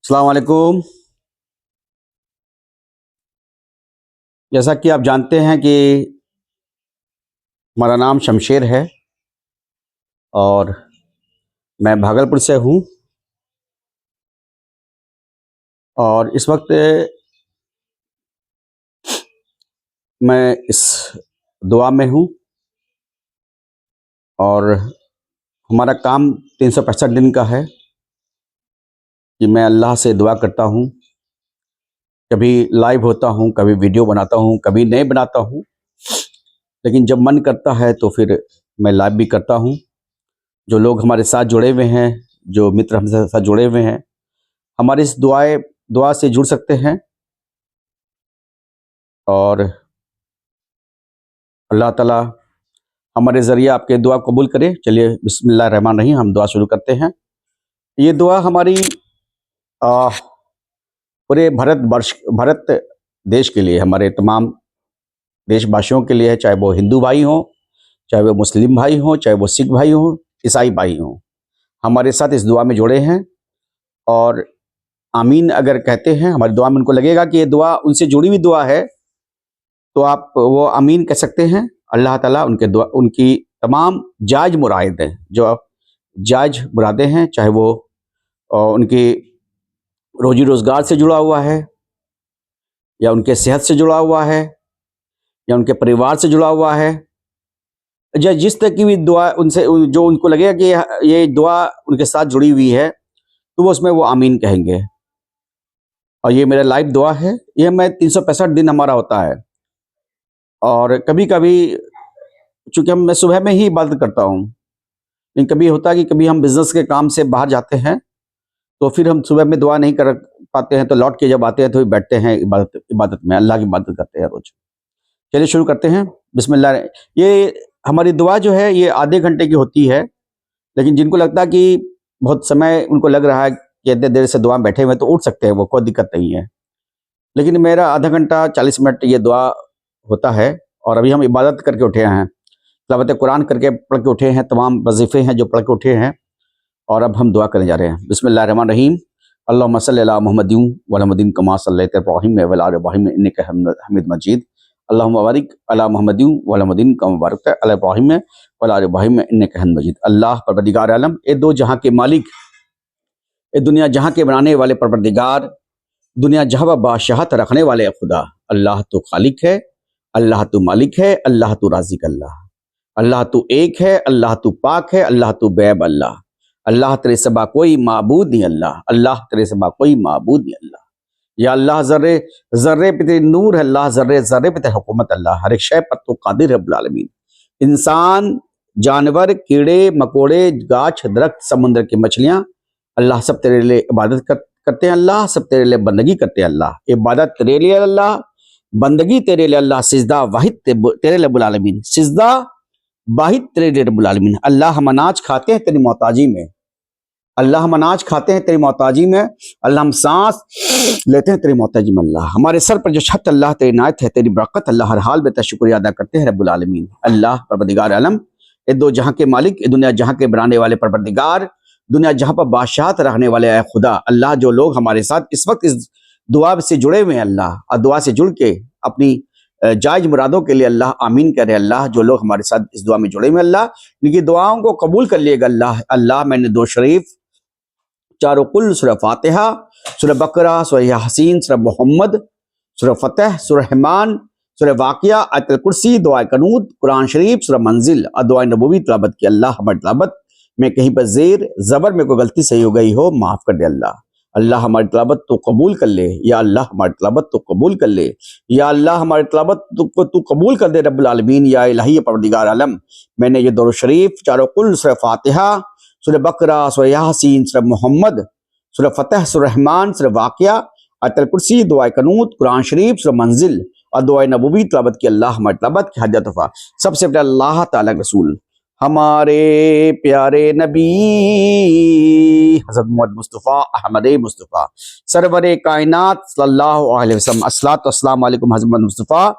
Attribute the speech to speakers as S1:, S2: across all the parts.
S1: السلام علیکم۔ جیسا کہ آپ جانتے ہیں کہ ہمارا نام شمشیر ہے اور میں بھاگلپور سے ہوں، اور اس وقت میں اس دعا میں ہوں، اور ہمارا کام 365 دن کا ہے کہ میں اللہ سے دعا کرتا ہوں۔ کبھی لائیو ہوتا ہوں، کبھی ویڈیو بناتا ہوں، کبھی نہیں بناتا ہوں، لیکن جب من کرتا ہے تو پھر میں لائیو بھی کرتا ہوں۔ جو لوگ ہمارے ساتھ جڑے ہوئے ہیں، جو متر ہم سے ساتھ جڑے ہوئے ہیں، ہماری اس دعا سے جڑ سکتے ہیں، اور اللہ تعالیٰ ہمارے ذریعے آپ کے دعا قبول کرے۔ چلیے بسم اللہ الرحمن الرحیم، ہم دعا شروع کرتے ہیں۔ یہ دعا ہماری پورے بھارت دیش کے لیے، ہمارے تمام دیش باشیوں کے لیے ہے، چاہے وہ ہندو بھائی ہوں، چاہے وہ مسلم بھائی ہوں، چاہے وہ سکھ بھائی ہوں، عیسائی بھائی ہوں، ہمارے ساتھ اس دعا میں جڑے ہیں۔ اور آمین اگر کہتے ہیں، ہماری دعا میں ان کو لگے گا کہ یہ دعا ان سے جڑی ہوئی دعا ہے، تو آپ وہ آمین کہہ سکتے ہیں۔ اللہ تعالیٰ ان کی تمام جائز مرادیں، جو جائز مرادیں ہیں، چاہے وہ ان کی روزی روزگار سے جڑا ہوا ہے، یا ان کے صحت سے جڑا ہوا ہے، یا ان کے پریوار سے جڑا ہوا ہے، یا جس طرح کی بھی دعا ان سے جو ان کو لگے گا کہ یہ دعا ان کے ساتھ جڑی ہوئی ہے، تو وہ اس میں وہ آمین کہیں گے۔ اور یہ میرا لائیو دعا ہے، یہ میں 365 دن ہمارا ہوتا ہے۔ اور کبھی کبھی چونکہ میں صبح میں ہی عبادت کرتا ہوں، لیکن کبھی ہوتا ہے کہ کبھی ہم بزنس کے کام سے باہر جاتے ہیں، تو پھر ہم صبح میں دعا نہیں کر پاتے ہیں، تو لوٹ کے جب آتے ہیں تو بیٹھتے ہیں عبادت میں، اللہ کی عبادت کرتے ہیں روز۔ چلیے شروع کرتے ہیں، بسم اللہ۔ یہ ہماری دعا جو ہے یہ آدھے گھنٹے کی ہوتی ہے، لیکن جن کو لگتا ہے کہ بہت سمے ان کو لگ رہا ہے کہ اتنے دیر سے دعا بیٹھے ہوئے، تو اٹھ سکتے ہیں، وہ کوئی دقت نہیں ہے۔ لیکن میرا آدھا گھنٹہ 40 منٹ یہ دعا ہوتا ہے، اور ابھی ہم عبادت کر کے اٹھے ہیں، تلاوت قرآن کر کے پڑھ کے اٹھے ہیں، تمام وظیفے ہیں جو پڑھ کے اٹھے ہیں، اور اب ہم دعا کرنے جا رہے ہیں۔ بسم اللہ الرحمن الرحیم، اللہم صلی علی محمد وعلی محمد کما صلیت علی ابراہیم وعلی آل ابراہیم انک حمید مجید، اللہم بارک علی محمد وعلی محمد کما بارکت علی ابراہیم وعلی آل ابراہیم انک حمید مجید۔ اللہ پروردگار عالم، اے دو جہاں کے مالک، اے دنیا جہاں کے بنانے والے پروردگار، دنیا جہاں پر بادشاہت رکھنے والے خدا، اللہ تو خالق ہے، اللہ تو مالک ہے، اللہ تو رازق، اللہ تو ایک ہے، اللہ تو پاک ہے، اللہ تو بیب، اللہ تیرے سوا کوئی معبود نہیں، اللہ تیرے سوا کوئی معبود نہیں۔ یا اللہ ذرے ذرے پہ تیری نور ہے، اللہ ذرے ذرے پہ تیری حکومت، ہر ایک شے پر تو قادر ہے رب العالمین۔ انسان، جانور، کیڑے مکوڑے، گاچھ درخت، سمندر کی مچھلیاں، اللہ سب تیرے لیے عبادت کرتے ہیں، اللہ سب تیرے لیے بندگی کرتے ہیں، اللہ عبادت تیرے لیے، اللہ بندگی تیرے لیے، اللہ سجدہ واحد تیرے لیے رب العالمین، سجدہ واحد تیرے لیے رب العالمین۔ اللہ ہم اناج کھاتے ہیں تیری محتاجی میں، اللہ ہم اناج کھاتے ہیں تیری محتاجی میں، اللہ ہم سانس لیتے ہیں تیری محتاجی میں، اللہ ہمارے سر پر جو چھت، اللہ تیری عنایت ہے، تیری برکت، اللہ ہر حال میں تیرا شکریہ ادا کرتے ہیں رب العالمین۔ اللہ پروردگار عالم، اے دو جہاں کے مالک، اے دنیا جہاں کے بنانے والے پروردگار، دنیا جہاں پر بادشاہت رہنے والے اے خدا، اللہ جو لوگ ہمارے ساتھ اس وقت اس دعا سے جڑے ہوئے ہیں، اللہ اور دعا سے جڑ کے اپنی جائز مرادوں کے لیے اللہ آمین کرے، اللہ جو لوگ ہمارے ساتھ اس دعا میں جڑے ہوئے ہیں، اللہ ان کی دعاؤں کو قبول کر لیے گا، اللہ میں نے دو شریف، چاروں کل، سورہ فاتحہ، سورہ بقرہ، سورہ یاسین، سورہ محمد، سورہ فتح، سورہ رحمان، سورہ واقعہ، آیت الکرسی، دعائے قنوت، قرآن شریف، سورہ منزل اور دعائے نبوی تلاوت کی۔ اللہ ہماری تلاوت میں کہیں پر زیر زبر میں کوئی غلطی صحیح ہو گئی ہو، معاف کر دے اللہ ہماری تلاوت تو قبول کر لے، یا اللہ ہماری تلاوت تو قبول کر لے، یا اللہ ہماری تلاوت کو تو قبول کر دے رب العالمین۔ یا الہی پروردگار عالم، میں نے یہ درود شریف، چاروں کل، سورہ فاتحہ، سورہ بقرہ، سورہ یاسین، سورہ محمد، سورہ فتح، سورہ رحمان، سورہ واقعہ، آیت الکرسی، دعائے قنوت، قرآن شریف، سورہ منزل اور دعائے نبوی تلاوت کی۔ اللہ ہماری تلاوت کی حاجت رفع۔ سب سے پہلے اللہ تعالیٰ کے رسول ہمارے پیارے نبی حضرت محمد مصطفیٰ احمد مصطفیٰ سرور کائنات صلی اللہ علیہ وسلم، الصلاۃ والسلام علیکم حضرت محمد مصطفیٰ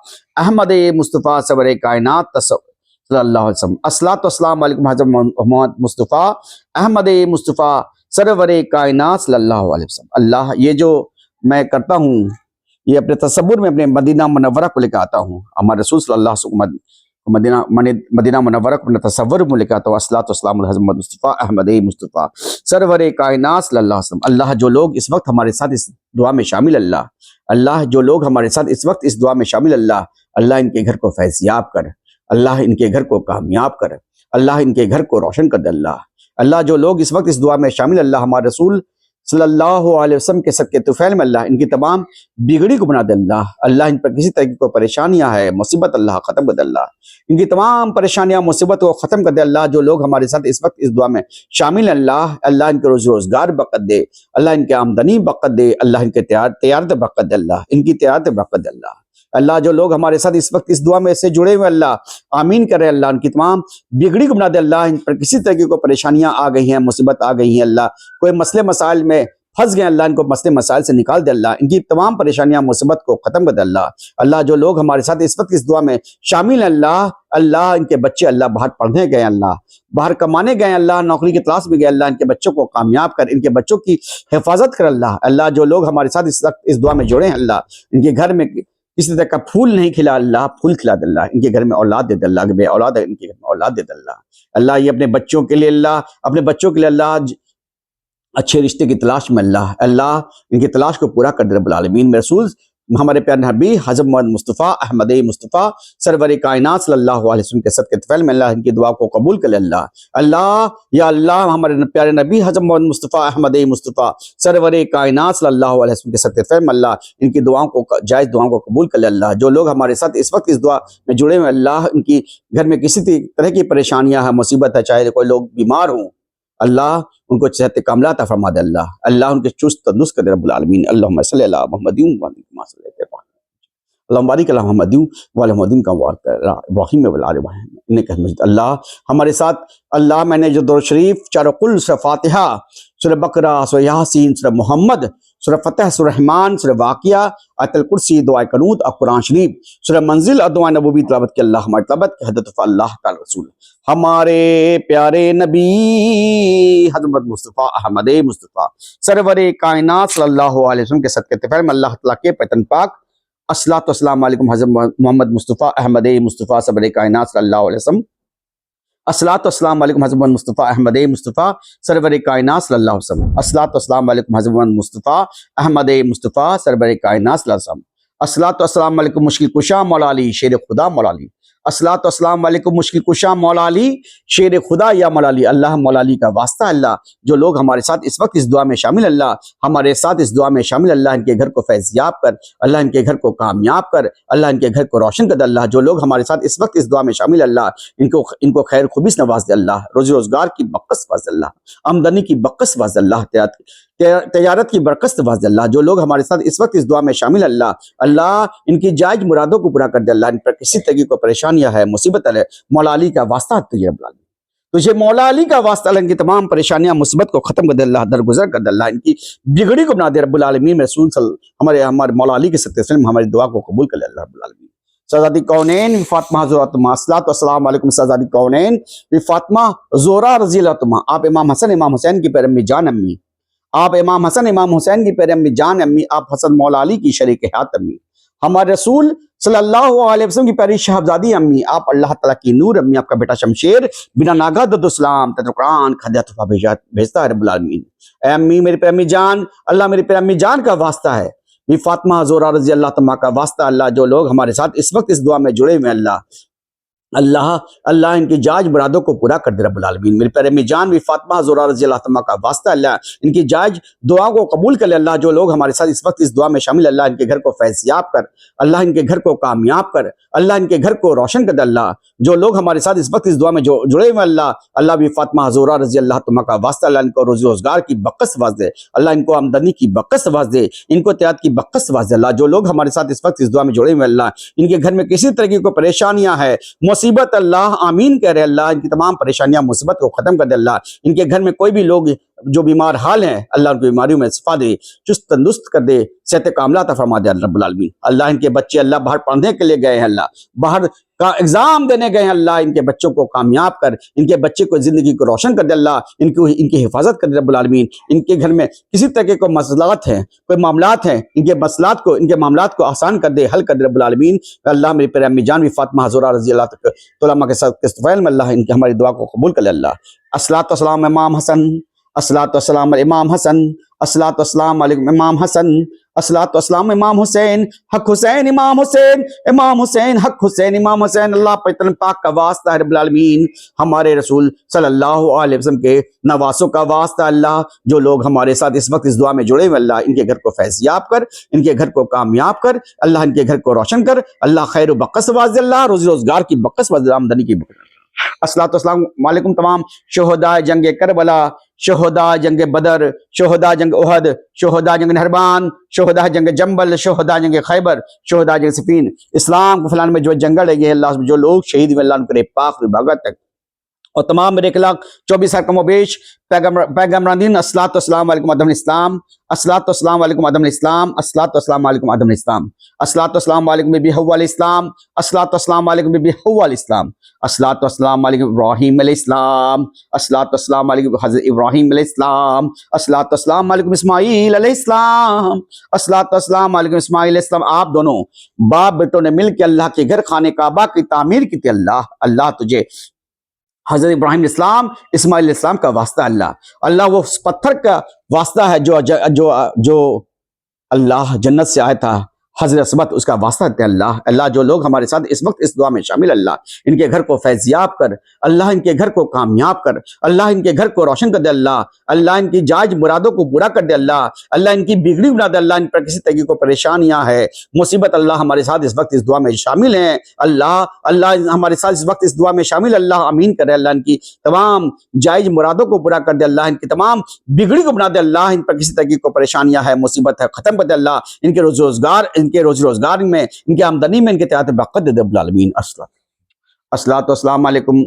S1: احمد مصطفیٰ سرور کائنات صلی اللہ علیہ وسلم، الصلاۃ والسلام علیکم حضرت محمد مصطفیٰ احمد مصطفیٰ سرور کائنات صلی اللہ علیہ وسلم. اللہ یہ جو میں کرتا ہوں یہ اپنے تصور میں اپنے مدینہ منورہ کو لے کے آتا ہوں. ہمارے رسول صلی اللہ علیہ وسلم مدینہ منورہ کو اپنے تصور میں لے کے آتا ہوں. الصلاۃ والسلام علی حضرت مصطفیٰ احمد مصطفیٰ سرور کائنات صلی اللہ علیہ وسلم. اللہ جو لوگ اس وقت ہمارے ساتھ اس دعا میں شامل اللہ جو لوگ ہمارے ساتھ اس وقت اس دعا میں شامل اللہ ان کے گھر کو فیضیاب کر, اللہ ان کے گھر کو کامیاب کر, اللہ ان کے گھر کو روشن کر دے. اللہ جو لوگ اس وقت اس دعا میں شامل ہمارے رسول صلی اللہ علیہ وسلم کے صدقے طفیل میں ان کی تمام بگڑی کو بنا دے. اللہ ان پر کسی طرح کی کوئی پریشانیاں ہے مصیبت اللہ ختم کر دے. ان کی تمام پریشانیاں مصیبت کو ختم کر دے. جو لوگ ہمارے ساتھ اس وقت اس دعا میں شامل اللہ ان کے روزگار برکت دے, اللہ ان کے آمدنی برکت دے, اللہ ان کے تجارت برکت دے, ان کی تجارت برکت دے. اللہ جو لوگ ہمارے ساتھ اس وقت اس دعا میں سے جڑے ہوئے آمین کرے. ان کی تمام بگڑی کو بنا دے. ان پر کسی طرح کی کوئی پریشانیاں آ گئی ہیں مصیبت آ گئی ہیں کوئی مسئلے مسائل میں پھنس گئے ان کو مسئلے مسائل سے نکال دے. ان کی تمام پریشانیاں مصیبت کو ختم کر دے. اللہ جو لوگ ہمارے ساتھ اس وقت اس دعا میں شامل اللہ ان کے بچے باہر پڑھنے گئے باہر کمانے گئے نوکری کی تلاش میں گئے. ان کے بچوں کو کامیاب کر, ان کے بچوں کی حفاظت کر. اللہ جو لوگ ہمارے ساتھ اس وقت اس دعا میں جڑے ہیں ان کے گھر میں کسی طرح کا پھول نہیں کھلا پھول کھلا دے. ان کے گھر میں اولاد دے دے. کہ بے اولاد ہے ان کے گھر میں اولاد دے دے. اللہ یہ اپنے بچوں کے لیے اچھے رشتے کی تلاش میں اللہ ان کی تلاش کو پورا کر دے رب العالمین. میرے رسول ہمارے پیارے نبی حضرت محمد مصطفیٰ احمد مصطفیٰ سرور کائنات صلی اللہ علیہ وسلم کے صدقے طفیل میں ان کی دعا کو قبول کر لے. اللہ ہمارے پیارے نبی حضرت محمد مصطفیٰ احمد مصطفیٰ سرور کائنات صلی اللہ علیہ وسلم کے صدقے طفیل میں ان کی دعاؤں کو جائز دعاؤں کو قبول کر لے. جو لوگ ہمارے ساتھ اس وقت اس دعا میں جڑے ہوئے ان کی گھر میں کسی طرح کی پریشانیاں ہیں مصیبت ہے, چاہے کوئی لوگ بیمار ہوں ان کو صحت کاملہ عطا فرما دے. اللہ ان کے چست تندرست کر دے رب العالمین. اللہم صلی علی محمد اللہم بارک علی محمد وعلی محمد کما بارکت علی ابراہیم وعلی آل ابراہیم انک حمید مجید. اللہ ہمارے ساتھ میں نے جو درود شریف چاروں کل سورہ فاتحہ سورہ بقرہ سورہ یاسین سورہ محمد سورہ فتح سورہ رحمان سورہ واقعہ آیت الکرسی دعائے قنوت اور قرآن شریف سورہ منزل اور دعائے نبوی تلاوت کی ہماری تلاوت کی حضرت اللہ تعالی رسول ہمارے پیارے نبی حضرت مصطفیٰ احمد مصطفیٰ سرور کائنات صلی اللہ علیہ وسلم کے صدقے طفیل میں اللہ تعالیٰ کے پیتن پاک الصلاۃ والسلام علیکم حضرت محمد مصطفیٰ احمد مصطفیٰ سرور کائنات صلی اللہ علیہ وسلم. الصلاۃ والسلام علیکم حضرت مصطفیٰ احمد مصطفیٰ سرور کائنات صلی اللہ علیہ وسلم. الصلاۃ والسلام علیکم حضرت مصطفیٰ احمد مصطفیٰ سرور کائنات صلی اللہ علیہ وسلم. الصلاۃ والسلام علیکم مشکل کشا مولا علی شیر خدا مولا علی. الصلاۃ والسلام علیکم مشکل کشا مولا علی شیر خدا یا مولا علی. اللہ مولا علی کا واسطہ جو لوگ ہمارے ساتھ اس وقت اس دعا میں شامل ہمارے ساتھ اس دعا میں شامل ان کے گھر کو فیضیاب کر, اللہ ان کے گھر کو کامیاب کر, اللہ ان کے گھر کو روشن کر دے. جو لوگ ہمارے ساتھ اس وقت اس دعا میں شامل ان کو خیر خوبی سے نواز دے. روزی روزگار کی بقص واز دے. آمدنی کی بقص واز دے. تجارت کی برکت واز دے. جو لوگ ہمارے ساتھ اس وقت اس دعا میں شامل اللہ ان کی جائز مرادوں کو پورا کر دے. ان پر کسی طرح کو پریشانیاں ہے مصیبت ہے مولا علی کا واسطہ تجھے مولا علی کا واسطہ ان کی تمام پریشانیاں مصیبت کو ختم کر دے. درگزر کر دے. ان کی بگڑی کو بنا دے رب العالمین. رسول ہمارے مولا علی کے صدقے سے ہماری دعا کو قبول کر لے رب العالمین. شہزادی کونین فاطمہ زہرا الصلاۃ والسلام علیکم شہزادی کونین فاطمہ زہرا رضی اللہ عنہا. آپ امام حسن امام حسین کی پیرے امی جان امی, آپ امام حسن امام حسین کی پیرے امی جان امی, آپ حسن مولا علی کی شریک حیات امی, ہمارے رسول صلی اللہ علیہ وسلم کی پیاری شہزادی امی, آپ اللہ تعالیٰ کی نور امی, آپ کا بیٹا شمشیر بنا ناگا دد اسلام قرآن خدیہ تحفہ بھیجتا ہے رب العالمین. اے امی میری پیاری امی جان, اللہ میری پیاری امی جان کا واسطہ ہے, بھی فاطمہ زہرا رضی اللہ تعالیٰ کا واسطہ جو لوگ ہمارے ساتھ اس وقت اس دعا میں جڑے ہوئے اللہ ان کی جائز مرادوں کو پورا کر دے رب العالمین. میرے پیارے امی جان بھی فاطمہ زہرا رضی اللہ تعالیٰ کا واسطہ ان کی جائز دعاؤں کو قبول کر لے. جو لوگ ہمارے ساتھ اس وقت اس دعا میں شامل ان کے گھر کو فیضیاب کر, اللہ ان کے گھر کو کامیاب کر, اللہ ان کے گھر کو روشن کر دے. جو لوگ ہمارے ساتھ اس وقت اس دعا میں جڑے ہوئے اللہ بھی فاطمہ زہرا رضی اللہ تعالیٰ کا واسطہ ان کو روزی روزگار کی بقص واز دے. اللہ ان کو آمدنی کی بقص واز دے, ان کو تجارت کی بقص واز دے. جو لوگ ہمارے ساتھ اس وقت اس دعا میں جڑے ہوئے ان کے گھر میں کسی طرح کی کوئی پریشانیاں ہے مصیبت آمین کہہ رہے. ان کی تمام پریشانیاں مصیبت کو ختم کر دے. ان کے گھر میں کوئی بھی لوگ جو بیمار حال ہیں اللہ ان کی بیماریوں میں شفا دے، چست تندرست کر دے، صحت کاملہ عطا فرما دے اللہ رب العالمین۔ اللہ ان کے بچے اللہ باہر پڑھنے کے لیے گئے ہیں، اللہ باہر کا ایگزام دینے گئے ہیں، اللہ ان کے بچوں کو کامیاب کر، ان کے بچے کو زندگی کو روشن کر دے اللہ، ان کی حفاظت کر دے رب العالمین۔ ان کے گھر میں کسی طرح کے کوئی مسئلات ہیں، کوئی معاملات ہیں، ان کے معاملات کو آسان کر دے، حل کر دے رب العالمین۔ اللہ میری پیارے امی جان بھی فاطمہ حضورہ رضی اللہ تک علماء کے ساتھ استفیل میں اللہ ان کی ہماری دعا کو قبول کر لے اللہ۔ الصلاۃ والسلام امام حسن، الصلاۃ والسلام امام حسن، الصلاۃ والسلام علیکم امام حسن، الصلاۃ والسلام امام حسین، حق حسین امام حسین، امام حسین حق حسین امام حسین۔ اللہ پیتن پاک کا واسطہ ہے رب العالمین، ہمارے رسول صلی اللہ علیہ وسلم کے نواسوں کا واسطہ اللہ، جو لوگ ہمارے ساتھ اس وقت اس دعا میں جڑے ہوئے اللہ ان کے گھر کو فیضیاب کر، ان کے گھر کو کامیاب کر اللہ، ان کے گھر کو روشن کر اللہ، خیر و بقص واز اللہ، روزی روزگار کی بقص واز، آمدنی کی بقص۔ الصلاۃ والسلام علیکم تمام شہداء جنگ کربلا، شہداء جنگ بدر، شہداء جنگ احد، شہداء جنگ نہربان، شہداء جنگ جنبل، شہداء جنگ خیبر، شہداء جنگ صفین۔ اسلام کو پھیلانے میں جو جنگل ہے یہ اللہ، جو لوگ شہید ہوئے اللہ ان کو پاک بھگت تک، اور تمام میرے 1,24,000 کم و بیش پیغمبران دین، الصلاۃ والسلام علیکم ادم الاسلام، الصلاۃ والسلام علیکم ادم الاسلام، الصلاۃ والسلام علیکم ادم الاسلام، الصلاۃ والسلام علیکم بی بی حوا علیہ السلام، الصلاۃ والسلام علیکم بی بی حوا علیہ السلام، الصلاۃ والسلام علیکم ابراہیم علیہ السلام، الصلاۃ والسلام علیکم حضرت ابراہیم علیہ السلام، الصلاۃ والسلام علیکم اسماعیل علیہ السلام، الصلاۃ والسلام علیکم اسماعیل علیہ السلام۔ آپ دونوں باپ بیٹوں نے مل کے اللہ کے گھر خانے کعبہ کی تعمیر کی تھی اللہ، اللہ تجھے حضرت ابراہیم علیہ السلام، اسماعیل علیہ السلام کا واسطہ اللہ، اللہ وہ پتھر کا واسطہ ہے جو اللہ جنت سے آیا تھا، حضرت عصمت اس کا واسطہ ہے اللہ۔ اللہ جو لوگ ہمارے ساتھ اس وقت اس دعا میں شامل اللہ، ان کے گھر کو فیضیاب کر اللہ، ان کے گھر کو کامیاب کر اللہ، ان کے گھر کو روشن کر دے اللہ، اللہ ان کی جائز مرادوں کو پورا کر دے اللہ، اللہ ان کی بگڑی بنا دے اللہ، ان پر کسی طرح کی کوئی پریشانیاں ہے، مصیبت اللہ ہمارے ساتھ اس وقت اس دعا میں شامل ہیں اللہ، اللہ ہمارے ساتھ اس وقت اس دعا میں شامل اللہ، آمین کرے اللہ، ان کی تمام جائز مرادوں کو پورا کر دے اللہ، ان کی تمام بگڑی کو بنا دے اللہ، ان پر کسی طرح کی کوئی پریشانیاں ہے، مصیبت ہے، ختم کر دے اللہ، ان کے روزی روزگار میں، ان کی آمدنی میں، ان کے تحت برکت دے دے رب العالمین۔ الصلاۃ والسلام علیکم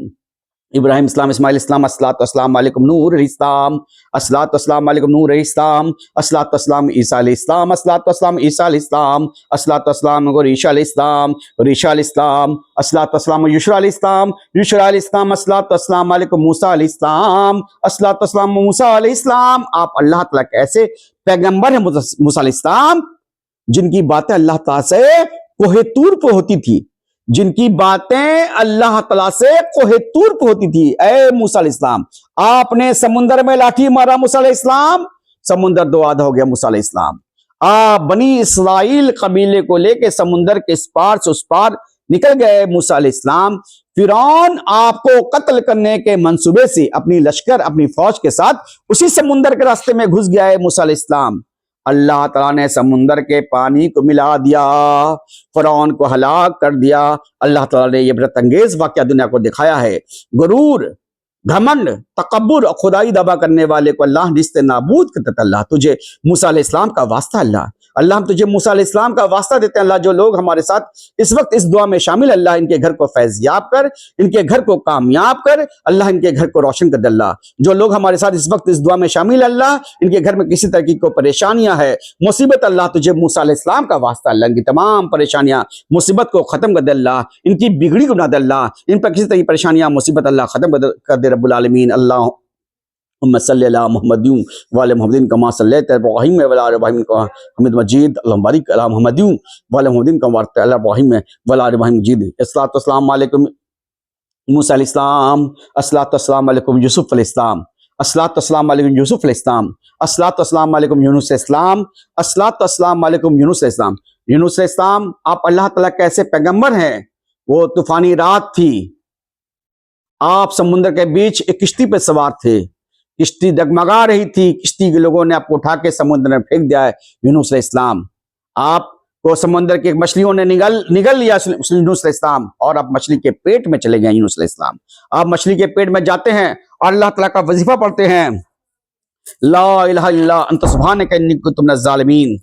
S1: ابراہیم اسلام اسماعیل اسلام، الصلاۃ والسلام علیکم نور علیہ السلام، الصلاۃ والسلام علیکم نور علیہ السلام، الصلاۃ والسلام عیسیٰ علیہ السلام، الصلاۃ والسلام عیسیٰ علیہ السلام، الصلاۃ والسلام ریشا علیہ السلام، ریشا علیہ السلام، الصلاۃ والسلام یشرا علیہ السلام، یشرا علیہ السلام، الصلاۃ والسلام علیکم موسیٰ علیہ السلام، الصلاۃ والسلام موسیٰ علیہ السلام۔ آپ اللہ تعالیٰ کے ایسے پیغمبر ہیں موسیٰ علیہ السلام جن کی باتیں اللہ تعالیٰ سے کوہ طور پہ ہوتی تھی، جن کی باتیں اللہ تعالیٰ سے کوہ طور پہ ہوتی تھی۔ اے موسیٰ علیہ السلام، آپ نے سمندر میں لاٹھی مارا موسیٰ علیہ السلام، سمندر دو آدھا ہو گیا موسیٰ علیہ السلام۔ آپ بنی اسرائیل قبیلے کو لے کے سمندر کے اس پار سے اس پار نکل گئے موسیٰ علیہ السلام۔ فرعون آپ کو قتل کرنے کے منصوبے سے اپنی لشکر اپنی فوج کے ساتھ اسی سمندر کے راستے میں گھس گیا ہے موسیٰ علیہ السلام۔ اللہ تعالیٰ نے سمندر کے پانی کو ملا دیا، فرعون کو ہلاک کر دیا۔ اللہ تعالیٰ نے یہ عبرت انگیز واقعہ دنیا کو دکھایا ہے۔ غرور، گھمنڈ، تکبر اور خدائی دعویٰ کرنے والے کو اللہ نیست نابود کرتا تھا۔ اللہ تجھے موسیٰ علیہ السلام کا واسطہ اللہ ہم تجھے موسیٰ علیہ السلام کا واسطہ دیتے ہیں اللہ، جو لوگ ہمارے ساتھ اس وقت اس دعا میں شامل اللہ، ان کے گھر کو فیضیاب کر، ان کے گھر کو کامیاب کر اللہ، ان کے گھر کو روشن کر دے اللہ۔ جو لوگ ہمارے ساتھ اس وقت اس دعا میں شامل اللہ، ان کے گھر میں کسی طرح کی کوئی پریشانیاں ہے، مصیبت، اللہ تجھے موسیٰ علیہ السلام کا واسطہ اللہ، ان کی تمام پریشانیاں مصیبت کو ختم کر دے اللہ، ان کی بگڑی کو بنا دے اللہ، ان پر کسی طرح کی پریشانیاں مصیبت اللہ ختم کر دے رب العالمین۔ اللہ صلی اللہ محمد وعلی محمد کما صلیت ابراہیم وعلی آل ابراہیم حمید مجید، اللہم بارک علی محمد وعلی محمد کما بارکت علی ابراہیم وعلی آل ابراہیم مجید۔ الصلاۃ والسلام علیکم موسیٰ علیہ السلام، الصلاۃ والسلام علیکم یوسف علیہ السلام، الصلاۃ والسلام علیکم یوسف علیہ السلام، الصلاۃ والسلام علیکم یونس علیہ السلام، الصلاۃ والسلام علیکم یونس علیہ السلام۔ یونس علیہ السلام آپ اللہ تعالیٰ کے ایسے پیغمبر ہیں، وہ طوفانی رات تھی، آپ سمندر کے بیچ ایک کشتی پہ سوار تھے، کشتی ڈگمگا رہی تھی، کشتی کے لوگوں نے آپ کو اٹھا کے سمندر میں پھینک دیا ہے۔ یونس علیہ السلام آپ کو سمندر کی مچھلیوں نے نگل لیا یونس علیہ السلام، اور آپ مچھلی کے پیٹ میں چلے گئے یونس علیہ السلام۔ آپ مچھلی کے پیٹ میں جاتے ہیں اور اللہ تعالیٰ کا وظیفہ پڑھتے ہیں، لا الہ الا انت سبحانک انی کنت من الظالمین،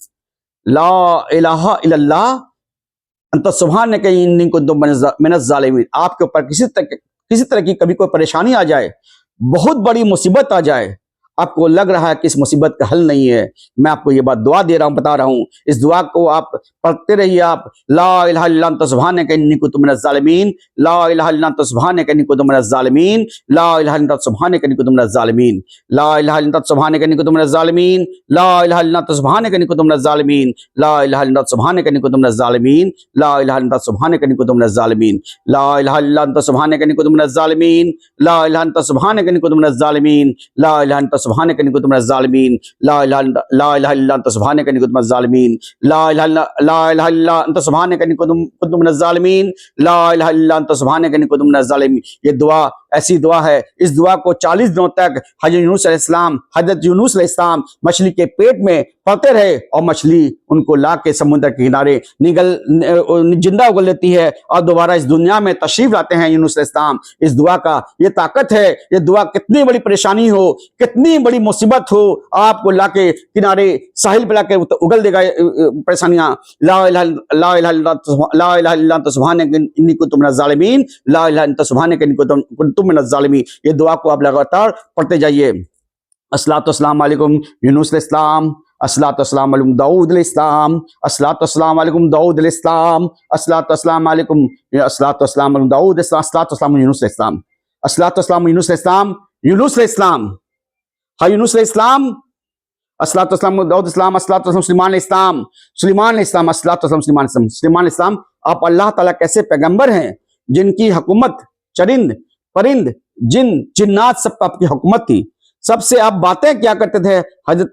S1: لا الہ الا اللہ انت سبحانک انی کنت من الظالمین۔ آپ کے اوپر کسی طرح کی کبھی کوئی پریشانی آ جائے، بہت بڑی مصیبت آ جائے، آپ کو لگ رہا ہے کہ اس مصیبت کا حل نہیں ہے، میں آپ کو یہ بات دعا دے رہا ہوں، بتا رہا ہوں، اس دعا کو آپ پڑھتے رہیے. آپ لا الہ الا انت سبحانک انی کنت من الظالمین، لا الہ الا انت سبحانک انی کنت من الظالمین، لا الہ الا انت سبحانک انی کنت من الظالمین، لا الہ الا انت سبحانک انی کنت من الظالمین، لا الہ الا انت سبحانک انی کنت من الظالمین، لا الہ الا انت سبحانک انی کنت من الظالمین، لا الہ الا انت سبحانک انی کنت من الظالمین، لا الہ الا انت سبحانک انی کنت من الظالمین، لا الہ الا انت سبحانک انی کنت من الظالمین، لا الہ الا انت سبحانک انی کنت من الظالمین، لا الہ الا انت سبحانک انی کنت من الظالمین، لا الہ الا انت سبحانک انی کنت من الظالمین، لا الہ الا انت سبحانک انی کنت من الظالمین. یہ دعا ایسی دعا ہے، اس دعا کو 40 دنوں تک حضرت یونس علیہ السلام مچھلی کے پیٹ میں پڑھتے رہے، اور مچھلی ان کو لا کے سمندر کے کنارے زندہ اگل لیتی ہے، اور دوبارہ اس دنیا میں تشریف لاتے ہیں یونس علیہ السلام. اس دعا کا یہ طاقت ہے. یہ دعا کتنی بڑی پریشانی ہو، کتنی بڑی مصیبت ہو، آپ کو لا کے کنارے ساحل پہ لا کے اگل دے گا پریشانیاں. لا الہ الا انت سبحانک انی کنت من الظالمین، لا الہ الا انت سبحانک انی کنت من الظالمین. یہ دعا کو آپ لگاتار پڑھتے جائیے. الصلاۃ والسلام علیکم یونس علیہ السلام، الصلاۃ والسلام علیکم داؤد علیہ السلام، الصلاۃ والسلام علیکم داؤد علیہ السلام، الصلاۃ والسلام علیکم، الصلاۃ والسلام علیکم داؤد علیہ السلام، الصلاۃ والسلام یونس علیہ السلام، الصلاۃ والسلام یونس علیہ السلام، یونس علیہ السلام، ہاں یونس علیہ السلام، الصلاۃ والسلام داؤد السلام، الصلاۃ والسلام سلیمان علیہ السلام، سلیمان علیہ السلام، الصلاۃ والسلام سلیمان علیہ السلام، سلیمان علیہ السلام. آپ اللہ تعالیٰ کیسے پیغمبر ہیں جن کی حکومت چرند پرند جن جنات سب پر آپ کی حکومت تھی، سب سے آپ باتیں کیا کرتے تھے حضرت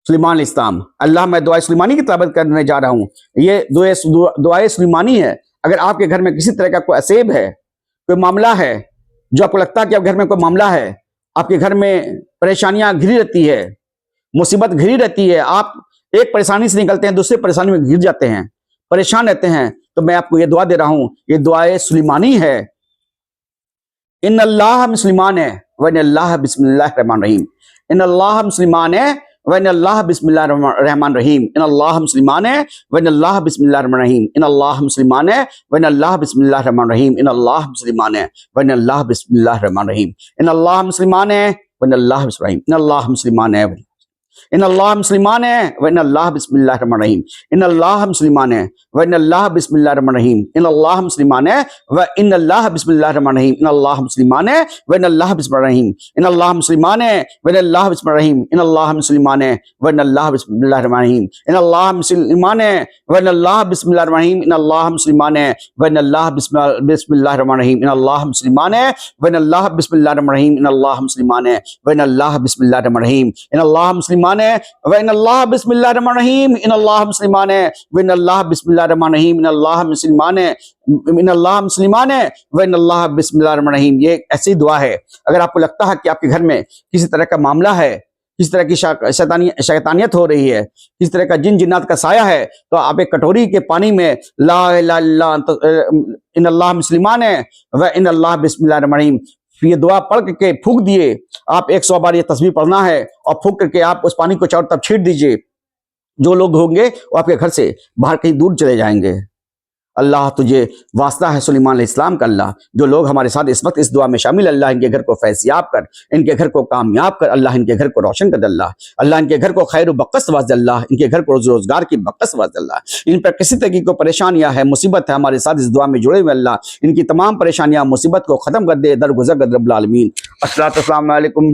S1: سلیمان علیہ السلام. اللہ میں دعائے سلیمانی کی تلاوت کرنے جا رہا ہوں. یہ دعائے سلیمانی ہے. اگر آپ کے گھر میں کسی طرح کا کوئی عصیب ہے، کوئی معاملہ ہے، جو آپ کو لگتا ہے کہ آپ گھر میں کوئی معاملہ ہے، آپ کے گھر میں پریشانیاں گھری رہتی ہے، مصیبت گھری رہتی ہے، آپ ایک پریشانی سے نکلتے ہیں دوسرے پریشانی میں گر جاتے ہیں، پریشان رہتے ہیں، تو میں آپ کو یہ دعا دے رہا ہوں. یہ دعائے سلیمانی ہے. ان اللہ مسلمان ہے وَإِنَّ اللَّهَ بسم اللہ الرحمن الرحیم، ان اللہ مسلمان ہے وَإِنَّ اللَّهَ بسم اللہ الرحمن الرحیم، ان اللہ مسلمان ہے وَإِنَّ اللَّهَ بسم اللہ الرحمن الرحیم، ان اللہ مسلمان ہے وَإِنَّ اللَّهَ بسم اللہ الرحمن الرحیم، ان اللہ مسلمان ہے وَإِنَّ اللَّهَ بسم اللہ الرحمن الرحیم، ان اللہ مسلمان ہے وَإِنَّ اللَّهَ بسم اللہ، ان اللہ مسلمان ہے ان اللہ مسلمان ہے وَإِنَّ اللَّهَ بسم اللہ الرحمن الرحیم، ان اللہ مسلمان ہے وَإِنَّ اللَّهَ بسم اللہ الرحمن الرحیم، ان اللہ مسلمان ہے وَإِنَّ اللَّهَ بسم اللہ الرحمن الرحیم، ان اللہ مسلمان ہے وَإِنَّ اللَّهَ بسم اللہ الرحیم، ان اللہ مسلمان ہے وَإِنَّ اللَّهَ بسم اللہ الرحیم، ان اللہ مسلمان ہے وَإِنَّ اللَّهَ بسم اللہ الرحمن الرحیم، ان اللہ مسلمان ہے وَإِنَّ اللَّهَ بسم اللہ الرحمن الرحیم، ان اللہ مسلمان ہے وَإِنَّ اللَّهَ بسم اللہ الرحمن الرحیم، ان اللہ مسلمان ہے وَإِنَّ اللَّهَ بسم اللہ الرحمن الرحیم، ان اللہ مسلمان ہے وَإِنَّ اللَّهَ بسم اللہ الرحمن الرحیم، ان اللہ مسلمان ہے وَإِنَّ اللَّهَ بسم اللہ الرحمن الرحیم، ان اللہ مسلمان ہے وَإِنَّ اللَّهَ بسم اللہ الرحمن الرحیم، ان اللہ مسلمان ہے ان اللہ مسلمان ہے وَإِنَّ اللَّهَ بسم اللہ الرحمن الرحیم. یہ ایسی دعا ہے. اگر آپ کو لگتا ہے کہ آپ کے گھر میں کسی طرح کا معاملہ ہے، کس طرح کی شیطانیت ہو رہی ہے، کس طرح کا جن جنات کا سایہ ہے، تو آپ ایک کٹوری کے پانی میں لا الہ الا انت ان اللہ مسلمان ہے وَإِنَّ اللَّهَ بسم اللہ الرحمن الرحیم، یہ دعا پڑھ کے پھونک دیے. آپ 100 بار یہ تسبیح پڑھنا ہے، اور پھونک کر کے آپ اس پانی کو چاروں طرف چھیٹ دیجئے. جو لوگ ہوں گے وہ آپ کے گھر سے باہر کہیں دور چلے جائیں گے. اللہ تجھے واسطہ ہے سلیمان علیہ السلام کا. اللہ جو لوگ ہمارے ساتھ اس وقت اس دعا میں شامل، اللہ ان کے گھر کو فیضیاب کر، ان کے گھر کو کامیاب کر، اللہ ان کے گھر کو روشن کر، اللہ ان کے گھر کو خیر و بقص واز، اللہ ان کے گھر کو روزگار کی بقص واز، اللہ ان پر کسی طرح کی کوئی پریشانیاں ہے، مصیبت ہے، ہمارے ساتھ اس دعا میں جڑے ہوئے، اللہ ان کی تمام پریشانیاں مصیبت کو ختم کر دے، درگزر کر رب العالمین. الصلاۃ والسلام علیکم،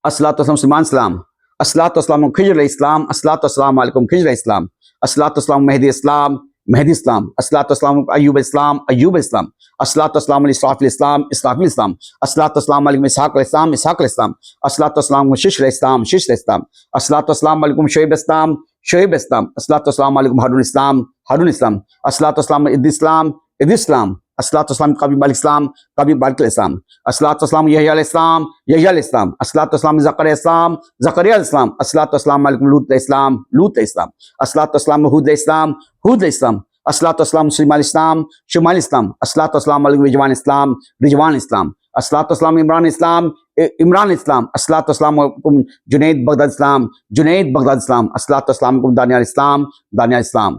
S1: الصلاۃ والسلام سلیمان السلام، الصلاۃ والسلام خضر علیہ السلام، الصلاۃ والسلام علیکم خضر علیہ السلام، الصلاۃ والسلام مہدی اسلام، مہدی اسلام، الصلاۃ والسلام ایوب اسلام، ایوب اسلام، الصلاۃ والسلام علی اسرافیل اسلام، اسرافیل اسلام، الصلاۃ والسلام علیکم اسحاق علیہ السلام، اسحاق علیہ السلام، الصلاۃ والسلام شش علیہ السلام، شش علیہ السلام، الصلاۃ والسلام علیکم شعیب اسلام، شعیب اسلام، الصلاۃ والسلام علیکم ہارون اسلام، ہارون اسلام، الصلاۃ والسلام ادریس اسلام، ادریس اسلام، الصلاۃ والسلام قبیل مالک اسلام، قبیل مالک الاسلام، الصلاۃ والسلام یحییٰ علیہ السلام، یحییٰ علیہ السلام، الصلاۃ والسلام زکریا اسلام، زکریا علیہ السلام، الصلاۃ والسلام علیکم لوط علیہ السلام، لوط علیہ السلام، الصلاۃ والسلام ہود علیہ السلام، ہود علیہ السلام، الصلاۃ والسلام سلیمان علیہ السلام، شمال اسلام، الصلاۃ والسلام علیکم رضوان اسلام، رضوان اسلام، الصلاۃ والسلام عمران اسلام، عمران اسلام، الصلاۃ والسلام علیکم جنید بغداد اسلام، جنید بغداد اسلام، الصلاۃ والسلام علیکم دانیال اسلام، دانیال اسلام،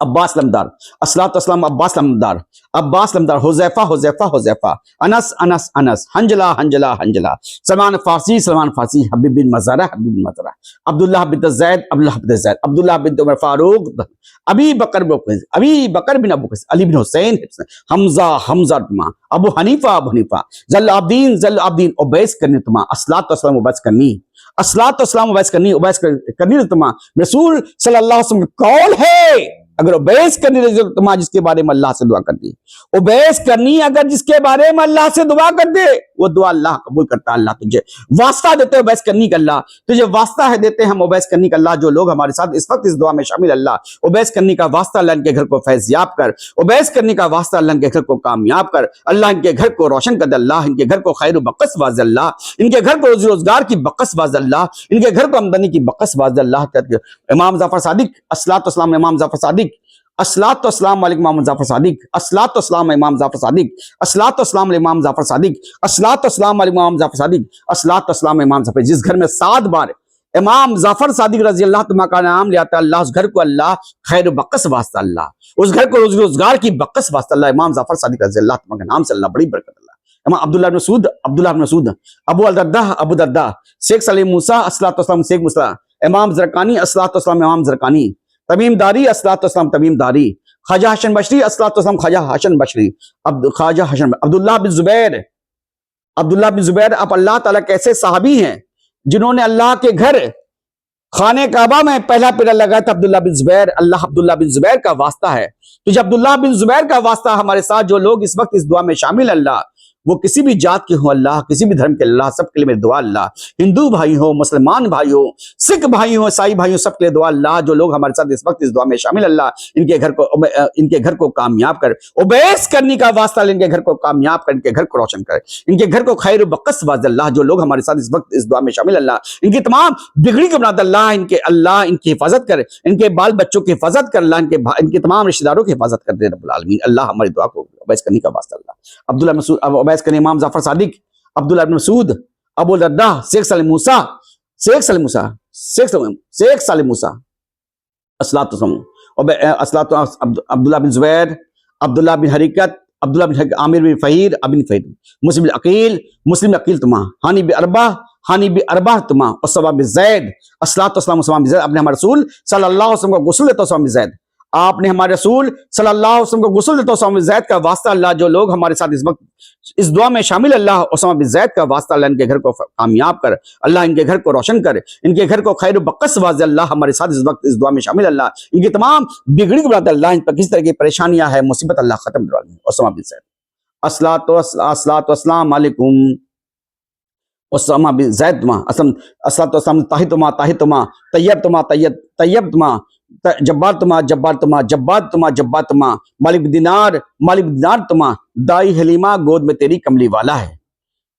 S1: عباس لمدار، الصلاۃ والسلام عباس لمدار، عباس لمدار، حذیفہ حذیفہ حذیفہ، انس انس انس، حنجلہ حنجلہ حنجلہ، سلمان فارسی سلمان فارسی، حبیب بن مزرہ حبیب بن مزرہ، عبداللہ بن زید عبداللہ بن زید، عبداللہ بن عمر فاروق، ابی بکر بن ابو قیس، علی بن حسین، حمزہ حمزہ تما، ابو حنیفہ، ذل العابدین عبیس کرنی تما، الصلاۃ والسلام عبیس کرنی، الصلاۃ والسلام عبیس کرنی تما، رسول صلی اللہ علیہ وسلم کا قول ہے اگر عبیس کرنی تما جس کے بارے میں اللہ سے دعا کر دی، عبیس کرنی اگر جس کے بارے میں اللہ سے دعا کر دے وہ دعا اللہ قبول کرتا ہے۔ اللہ تجھے واسطہ دیتے ہیں عبیس کرنی کا، اللہ تجھے واسطہ ہے دیتے ہیں ہم عبیس کرنی کا، اللہ جو لوگ ہمارے ساتھ اس وقت اس دعا میں شامل، اللہ عبیس کرنی کا واسطہ، اللہ ان کے گھر کو فیض یاب کر، عبیس کرنی کا واسطہ، اللہ ان کے گھر کو کامیاب کر، اللہ ان کے گھر کو روشن کر دے، اللہ ان کے گھر کو خیر و بقص واز، اللہ ان کے گھر کو روزی روزگار کی بقص واز، اللہ ان کے گھر کو آمدنی کی بقص واز، اللہ امام جعفر صادق، الصلاۃ والسلام امام جعفر صادق، الصلاۃ والسلام علیکم امام جعفر صادق، الصلاۃ والسلام امام جعفر صادق، الصلاۃ والسلام امام جعفر صادق، الصلاۃ والسلام علیکم امام جعفر صادق، الصلاۃ والسلام امام جعفر، جس گھر میں 7 بار امام جعفر صادق رضی اللہ تعالیٰ کا نام لے آتا ہے، اللہ اس گھر کو اللہ خیر و بقص واسطہ، اللہ اس گھر کو روزی روزگار کی بقص واسطہ، اللہ امام جعفر صادق رضی اللہ تعالیٰ کے نام سے اللہ بڑی برکت، اللہ امام عبداللہ بن مسعود، ابو الدرداء، شیخ سلیم موسیٰ، الصلاۃ والسلام شیخ موسیٰ، امام زرقانی، الصلاۃ والسلام امام زرقانی، تمیم داری، الصلاۃ والسلام تمیم داری، خواجہ حسن بصری، الصلاۃ والسلام خواجہ حسن بصری، عبداللہ بن زبیر، آپ اللہ تعالیٰ کے ایسے صحابی ہیں جنہوں نے اللہ کے گھر خانہ کعبہ میں پہلا پیرا لگایا تھا، عبداللہ بن زبیر، اللہ عبداللہ بن زبیر کا واسطہ ہے تجھے، عبداللہ بن زبیر کا واسطہ ہمارے ساتھ جو لوگ اس وقت اس دعا میں شامل، اللہ وہ کسی بھی جات کے ہوں، اللہ کسی بھی دھرم کے، اللہ سب کے لیے میری دعا، اللہ ہندو بھائی ہو، مسلمان بھائی ہو، سکھ بھائی ہو، عیسائی بھائی ہو، سب کے لیے دعا، اللہ جو لوگ ہمارے ساتھ اس وقت اس دعا میں شامل، اللہ ان کے گھر کو کامیاب کر، عبیس کرنی کا واسطہ ان کے گھر کو کامیاب کر، ان کے گھر کو روشن کر، ان کے گھر کو خیر و بقص واز، اللہ جو لوگ ہمارے ساتھ اس وقت اس دعا میں شامل، اللہ ان کی تمام بگڑی کو بنا دے، اللہ ان کی حفاظت کر، ان کے بال بچوں کی حفاظت کر، اللہ ان کے تمام رشتہ داروں کی حفاظت کر دے رب العالمین، اللہ ہماری دعا کو عبیس کرنی کا واسطہ، اللہ عبداللہ مسعود عبیس کرنی امام جعفر صادق، عبداللہ بن مسعود، ابو الدرداء، شیخ سلیم موسیٰ، الصلاۃ والسلام، عبداللہ بن زبیر، عبداللہ بن حریکت، عامر بن فہیر، مسلم عقیل تما، ہانی بن اربع تما، اسامہ بن زید، الصلاۃ والسلام اسامہ بن زید، آپ نے ہمارے رسول صلی اللہ علیہ وسلم کو غسل دیتا اسامہ بن زید، آپ نے ہمارے رسول صلی اللہ علیہ وسلم کو غسل دیتا اسامہ بن زید کا واسطہ، اللہ جو لوگ ہمارے ساتھ اس وقت اس دعا میں شامل، اللہ اسامہ بن زید کا واسطہ، اللہ ان کے گھر کو کامیاب کر، اللہ ان کے گھر کو روشن کر، ان کے گھر کو خیر و بقص واضح، اللہ ہمارے ساتھ اس وقت اس دعا میں شامل، اللہ ان کی تمام بگڑی کو بناتا، اللہ ان پر کس طرح کی پریشانیاں ہے مصیبت اللہ ختم کروا دیں، اسامہ بن زید، الصلاۃ والسلام علیکم اسامہ بن زید، الصلاۃ والسلام طاہر طیب جبار تما، مالک دینار تما، دائی حلیمہ گود میں تیری کملی والا ہے،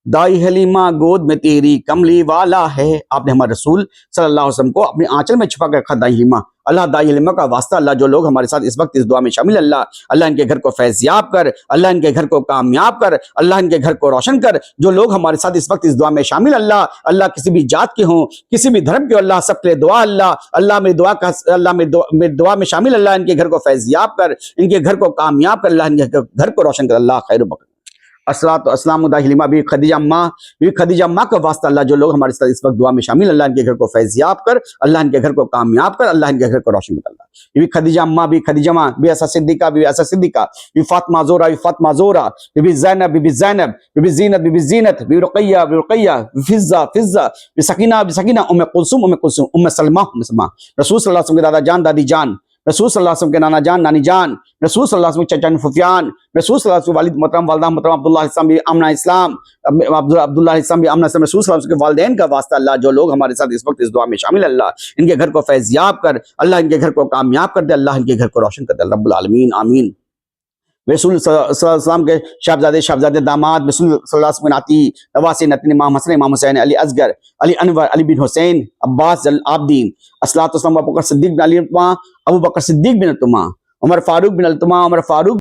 S1: دائی حلیمہ گود میں تیری کملی والا ہے، آپ نے ہمارے رسول صلی اللہ علیہ وسلم کو اپنے آنچل میں چھپا کر رکھا دائی حلیمہ، اللہ دائی حلیمہ کا واسطہ، اللہ جو لوگ ہمارے ساتھ اس وقت اس دعا میں شامل، اللہ ان کے گھر کو فیض یاب کر، اللہ ان کے گھر کو کامیاب کر، اللہ ان کے گھر کو روشن کر، جو لوگ ہمارے ساتھ اس وقت اس دعا میں شامل، اللہ کسی بھی جات کے ہوں، کسی بھی دھرم کے، اللہ سب کے لیے دعا، اللہ میری دعا میں شامل، اللہ ان کے گھر کو فیض یاب کر، ان کے گھر کو کامیاب کر، اللہ ان کے گھر کو روشن کر، اللہ خیر و برکت۔ الصلاۃ والسلام دائی حلیمہ بھی خدیجہ اماں کا واسطہ، اللہ جو لوگ ہمارے ساتھ اس وقت دعا میں شامل، اللہ ان کے گھر کو فیض یاب کر، اللہ ان کے گھر کو کامیاب کر، اللہ ان کے گھر کو روشن کر، اللہ خدیجہ اماں بھی خدیجہ ماں، بی ایسا صدیقہ بی فاطمہ زورا، بی زینب بی زینت، بی رقیہ بی فضہ، بی سکینہ، ام کلثوم، ام سلمہ، رسول صلی اللہ علیہ وسلم کے دادا جان دادی جان، رسول صلی اللہ علیہ وسلم کے نانا جان نانی جان، رسول صلی اللہ علیہ وسلم کے چچا ففیان، رسول صلی اللہ علیہ وسلم والد محترم والدہ محترم عبداللہ اسلام بھی امنہ اسلام، عبداللہ اسلام بھی امنہ اسلام، رسول صلی اللہ علیہ وسلم کے والدین کا واسطہ، اللہ جو لوگ ہمارے ساتھ اس وقت اس دعا میں شامل، اللہ ان کے گھر کو فیض یاب کر، اللہ ان کے گھر کو کامیاب کر دے، اللہ ان کے گھر کو روشن کر دے، رب العالمین آمین۔ رسول صلی اللہ علیہ وسلم کے شہزادے داماد، رسول صلی اللہ علیہ وسلم کے ناتی نواسی نتن، امام حسن امام حسین، علی اصغر، علی انور، علی بن حسین، عباس العابدین، الصلاۃ والسلام ابو بکر صدیق بن علی، ابو بکر صدیق بن التما، عمر فاروق بن التما، عمر فاروق